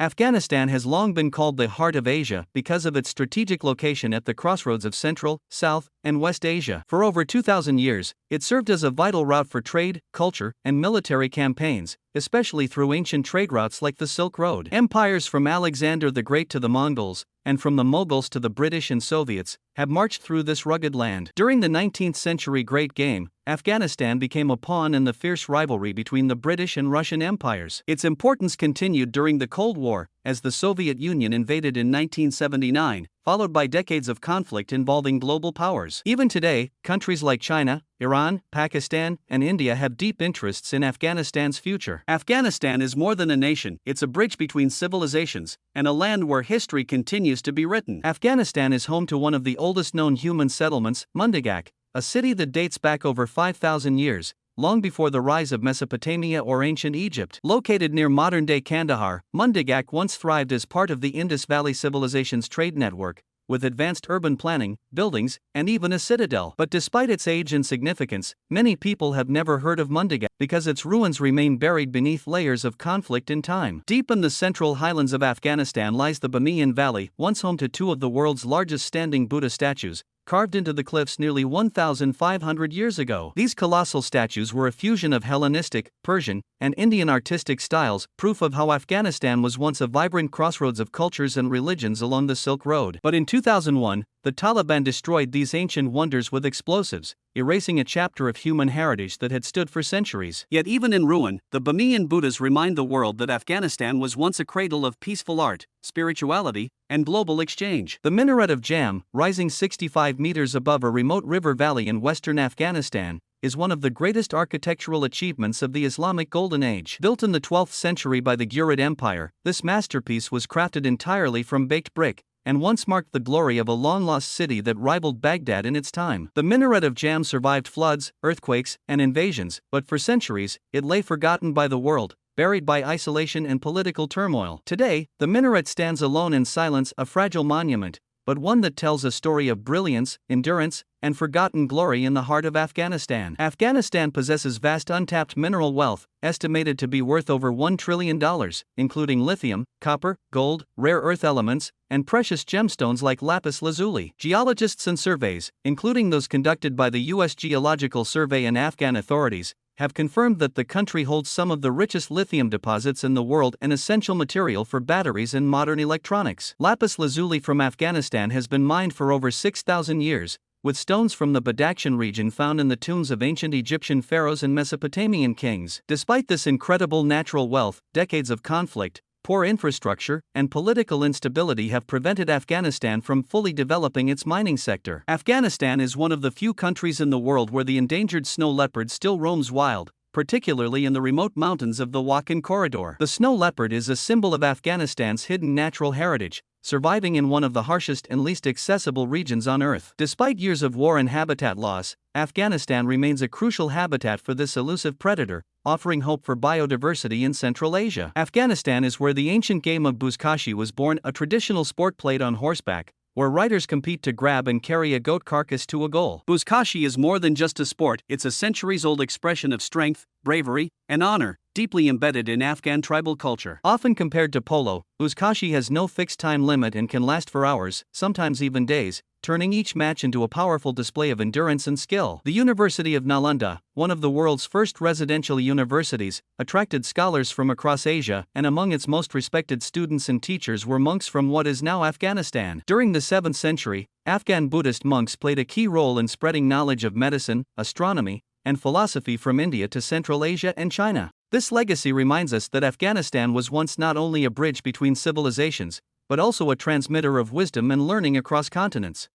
Afghanistan has long been called the heart of Asia because of its strategic location at the crossroads of Central, South, and West Asia. For over 2,000 years, it served as a vital route for trade, culture, and military campaigns, especially through ancient trade routes like the Silk Road. Empires from Alexander the Great to the Mongols, and from the Mughals to the British and Soviets, have marched through this rugged land. During the 19th century Great Game, Afghanistan became a pawn in the fierce rivalry between the British and Russian empires. Its importance continued during the Cold War, as the Soviet Union invaded in 1979, followed by decades of conflict involving global powers. Even today, countries like China, Iran, Pakistan, and India have deep interests in Afghanistan's future. Afghanistan is more than a nation, it's a bridge between civilizations, and a land where history continues to be written. Afghanistan is home to one of the oldest known human settlements, Mundigak, a city that dates back over 5,000 years, long before the rise of Mesopotamia or ancient Egypt. Located near modern-day Kandahar, Mundigak once thrived as part of the Indus Valley Civilization's trade network, with advanced urban planning, buildings, and even a citadel. But despite its age and significance, many people have never heard of Mundigak because its ruins remain buried beneath layers of conflict and time. Deep in the central highlands of Afghanistan lies the Bamiyan Valley, once home to two of the world's largest standing Buddha statues, carved into the cliffs nearly 1,500 years ago. These colossal statues were a fusion of Hellenistic, Persian, and Indian artistic styles, proof of how Afghanistan was once a vibrant crossroads of cultures and religions along the Silk Road. But in 2001, the Taliban destroyed these ancient wonders with explosives, erasing a chapter of human heritage that had stood for centuries. Yet even in ruin, the Bamiyan Buddhas remind the world that Afghanistan was once a cradle of peaceful art, spirituality, and global exchange. The Minaret of Jam, rising 65 meters above a remote river valley in western Afghanistan, is one of the greatest architectural achievements of the Islamic Golden Age. Built in the 12th century by the Ghurid Empire, this masterpiece was crafted entirely from baked brick, and once marked the glory of a long-lost city that rivaled Baghdad in its time. The Minaret of Jam survived floods, earthquakes, and invasions, but for centuries, it lay forgotten by the world, buried by isolation and political turmoil. Today, the minaret stands alone in silence, a fragile monument, but one that tells a story of brilliance, endurance, and forgotten glory in the heart of Afghanistan. Afghanistan possesses vast untapped mineral wealth, estimated to be worth over $1 trillion, including lithium, copper, gold, rare earth elements, and precious gemstones like lapis lazuli. Geologists and surveys, including those conducted by the U.S. Geological Survey and Afghan authorities, have confirmed that the country holds some of the richest lithium deposits in the world, an essential material for batteries and modern electronics. Lapis lazuli from Afghanistan has been mined for over 6,000 years, with stones from the Badakhshan region found in the tombs of ancient Egyptian pharaohs and Mesopotamian kings. Despite this incredible natural wealth, decades of conflict, poor infrastructure, and political instability have prevented Afghanistan from fully developing its mining sector. Afghanistan is one of the few countries in the world where the endangered snow leopard still roams wild, particularly in the remote mountains of the Wakhan Corridor. The snow leopard is a symbol of Afghanistan's hidden natural heritage, surviving in one of the harshest and least accessible regions on Earth. Despite years of war and habitat loss, Afghanistan remains a crucial habitat for this elusive predator, offering hope for biodiversity in Central Asia. Afghanistan is where the ancient game of buzkashi was born, a traditional sport played on horseback, where riders compete to grab and carry a goat carcass to a goal. Buzkashi is more than just a sport, it's a centuries-old expression of strength, bravery, and honor, deeply embedded in Afghan tribal culture. Often compared to polo, buzkashi has no fixed time limit and can last for hours, sometimes even days, turning each match into a powerful display of endurance and skill. The University of Nalanda, one of the world's first residential universities, attracted scholars from across Asia, and among its most respected students and teachers were monks from what is now Afghanistan. During the 7th century, Afghan Buddhist monks played a key role in spreading knowledge of medicine, astronomy, and philosophy from India to Central Asia and China. This legacy reminds us that Afghanistan was once not only a bridge between civilizations, but also a transmitter of wisdom and learning across continents.